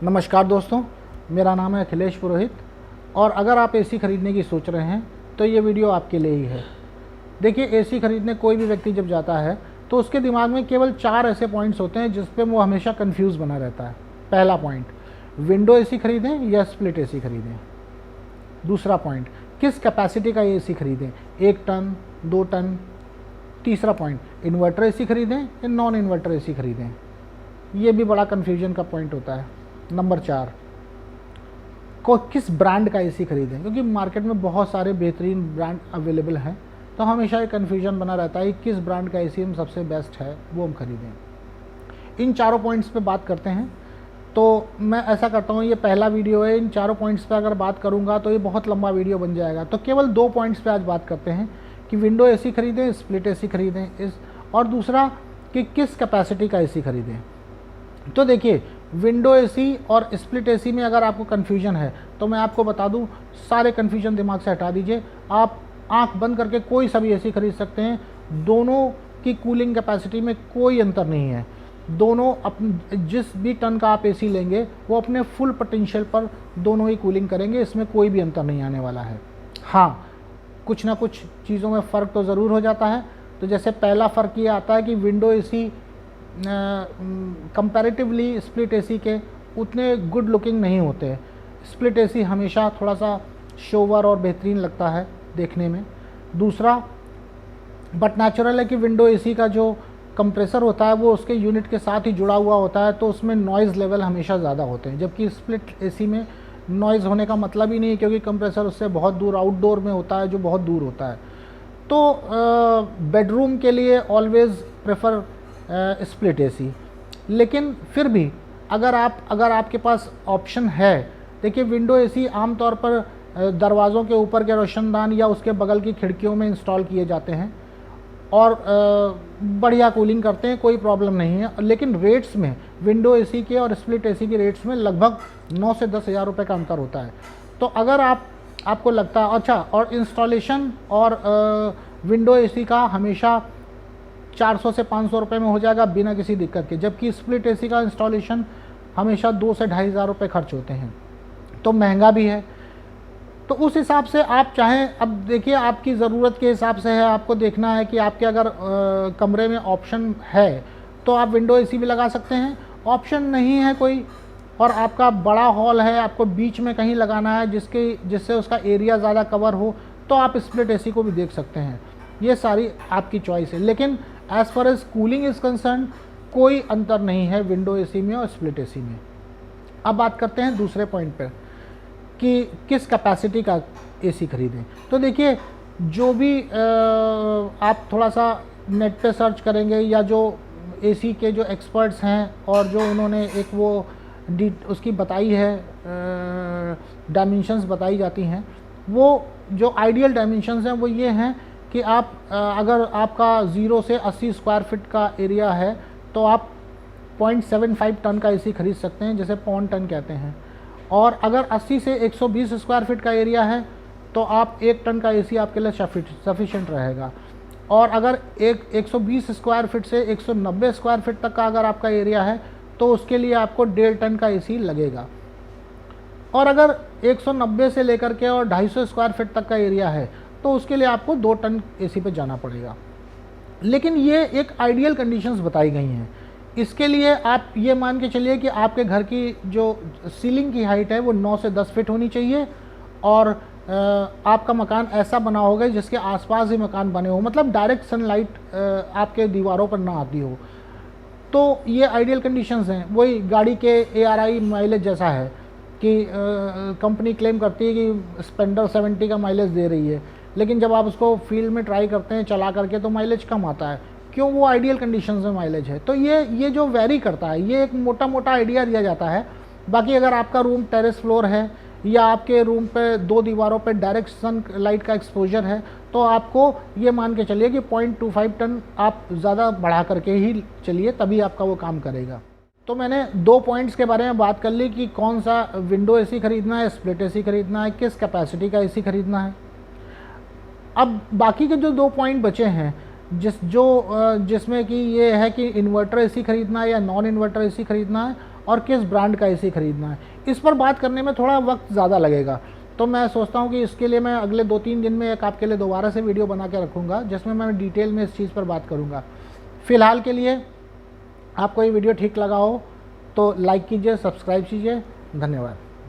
नमस्कार दोस्तों, मेरा नाम है अखिलेश पुरोहित और अगर आप एसी खरीदने की सोच रहे हैं तो ये वीडियो आपके लिए ही है। देखिए, एसी खरीदने कोई भी व्यक्ति जब जाता है तो उसके दिमाग में केवल 4 ऐसे पॉइंट्स होते हैं जिस पे वो हमेशा कंफ्यूज बना रहता है। पहला पॉइंट, विंडो एसी खरीदें या स्प्लिट एसी खरीदें। दूसरा पॉइंट, किस कैपेसिटी का एसी खरीदें, 1 टन 2 टन। तीसरा पॉइंट, इन्वर्टर एसी खरीदें या नॉन इन्वर्टर एसी खरीदें। ये भी बड़ा कन्फ्यूजन का पॉइंट होता है। नंबर 4, को किस ब्रांड का एसी खरीदें, क्योंकि मार्केट में बहुत सारे बेहतरीन ब्रांड अवेलेबल हैं, तो हमेशा एक कन्फ्यूजन बना रहता है किस ब्रांड का एसी हम सबसे बेस्ट है वो हम खरीदें। इन चारों पॉइंट्स पे बात करते हैं। तो मैं ऐसा करता हूँ, ये पहला वीडियो है, इन चारों पॉइंट्स पे अगर बात करूँगा तो ये बहुत लंबा वीडियो बन जाएगा। तो केवल 2 पॉइंट्स पे आज बात करते हैं कि विंडो एसी खरीदें, स्प्लिट एसी खरीदें, और दूसरा कि किस कैपेसिटी का एसी खरीदें। तो देखिए, विंडो एसी और स्प्लिट एसी में अगर आपको कन्फ्यूजन है तो मैं आपको बता दूं, सारे कन्फ्यूजन दिमाग से हटा दीजिए। आप आंख बंद करके कोई सा भी एसी खरीद सकते हैं। दोनों की कूलिंग कैपेसिटी में कोई अंतर नहीं है। दोनों जिस भी टन का आप एसी लेंगे वो अपने फुल पोटेंशियल पर दोनों ही कूलिंग करेंगे, इसमें कोई भी अंतर नहीं आने वाला है। हाँ, कुछ ना कुछ चीज़ों में फ़र्क तो ज़रूर हो जाता है। तो जैसे पहला फ़र्क ये आता है कि window AC comparatively split AC के उतने गुड लुकिंग नहीं होते हैं। स्प्लिट एसी हमेशा थोड़ा सा शोवर और बेहतरीन लगता है देखने में। दूसरा, बट नेचुरल है कि विंडो एसी का जो कंप्रेसर होता है वो उसके यूनिट के साथ ही जुड़ा हुआ होता है, तो उसमें नॉइज़ लेवल हमेशा ज़्यादा होते हैं। जबकि स्प्लिट एसी में नॉइज़ होने का मतलब ही नहीं है, क्योंकि कंप्रेसर उससे बहुत दूर आउटडोर में होता है, जो बहुत दूर होता है। तो बेडरूम के लिए ऑलवेज़ प्रेफर स्प्लिट एसी। लेकिन फिर भी अगर आपके पास ऑप्शन है, देखिए विंडो एसी आमतौर पर दरवाज़ों के ऊपर के रोशनदान या उसके बगल की खिड़कियों में इंस्टॉल किए जाते हैं और बढ़िया कूलिंग करते हैं, कोई प्रॉब्लम नहीं है। लेकिन रेट्स में विंडो एसी के और स्प्लिट एसी के रेट्स में लगभग 9 से 10 हज़ार रुपये का अंतर होता है। तो अगर आपको लगता है अच्छा, और इंस्टॉलेशन और विंडो एसी का हमेशा 400 से 500 रुपये में हो जाएगा बिना किसी दिक्कत के, जबकि स्प्लिट एसी का इंस्टॉलेशन हमेशा 2 से 2.5 हज़ार रुपये खर्च होते हैं, तो महंगा भी है। तो उस हिसाब से आप चाहें, अब देखिए आपकी ज़रूरत के हिसाब से है, आपको देखना है कि आपके अगर कमरे में ऑप्शन है तो आप विंडो एसी भी लगा सकते हैं। ऑप्शन नहीं है कोई और आपका बड़ा हॉल है, आपको बीच में कहीं लगाना है जिससे उसका एरिया ज़्यादा कवर हो, तो आप स्प्लिट एसी को भी देख सकते हैं। ये सारी आपकी चॉइस है। लेकिन as far as cooling is concern कोई अंतर नहीं है विंडो एसी में और स्प्लिट एसी में। अब बात करते हैं दूसरे पॉइंट पर कि किस कैपेसिटी का एसी खरीदें। तो देखिए, जो भी आप थोड़ा सा नेट पे सर्च करेंगे या जो एसी के जो एक्सपर्ट्स हैं और जो उन्होंने एक वो उसकी बताई है, डायमेंशंस बताई जाती हैं, वो जो आइडियल डायमेंशंस हैं वो ये हैं कि आप अगर आपका 0 से 80 स्क्वायर फीट का एरिया है तो आप 0.75 टन का एसी खरीद सकते हैं, जिसे पौन टन कहते हैं। और अगर 80 से 120 स्क्वायर फीट का एरिया है तो आप 1 टन का एसी आपके लिए सफिशिएंट रहेगा। और अगर 120 स्क्वायर फीट से 190 स्क्वायर फीट तक का अगर आपका एरिया है तो उसके लिए आपको 1.5 टन का एसी लगेगा। और अगर 190 से लेकर के और 250 स्क्वायर फीट तक का एरिया है तो उसके लिए आपको 2 टन एसी पे जाना पड़ेगा। लेकिन ये एक आइडियल कंडीशंस बताई गई हैं। इसके लिए आप ये मान के चलिए कि आपके घर की जो सीलिंग की हाइट है वो 9 से 10 फीट होनी चाहिए और आपका मकान ऐसा बना होगा जिसके आसपास ही मकान बने हो, मतलब डायरेक्ट सनलाइट आपके दीवारों पर ना आती हो। तो ये आइडियल कंडीशंस हैं। वही गाड़ी के ARI माइलेज जैसा है कि कंपनी क्लेम करती है कि स्प्लेंडर 70 का माइलेज दे रही है, लेकिन जब आप उसको फील्ड में ट्राई करते हैं चला करके तो माइलेज कम आता है। क्यों? वो आइडियल कंडीशंस में माइलेज है। तो ये जो वेरी करता है, ये एक मोटा मोटा आइडिया दिया जाता है। बाकी अगर आपका रूम टेरेस फ्लोर है या आपके रूम पे 2 दीवारों पे डायरेक्ट सन लाइट का एक्सपोजर है तो आपको ये मान के चलिए कि 0.25 टन आप ज़्यादा बढ़ा करके ही चलिए, तभी आपका वो काम करेगा। तो मैंने 2 पॉइंट्स के बारे में बात कर ली कि कौन सा विंडो एसी खरीदना है, स्प्लिट एसी खरीदना है, किस कैपेसिटी का एसी खरीदना है। अब बाकी के जो 2 पॉइंट बचे हैं, जिसमें कि ये है कि इन्वर्टर एसी खरीदना है या नॉन इन्वर्टर एसी खरीदना है, और किस ब्रांड का एसी ख़रीदना है। इस पर बात करने में थोड़ा वक्त ज़्यादा लगेगा, तो मैं सोचता हूँ कि इसके लिए मैं अगले 2-3 दिन में एक आपके लिए दोबारा से वीडियो बना के रखूँगा जिसमें मैं डिटेल में इस चीज़ पर बात करूँगा। फ़िलहाल के लिए आपको ये वीडियो ठीक लगा हो तो लाइक कीजिए, सब्सक्राइब कीजिए। धन्यवाद।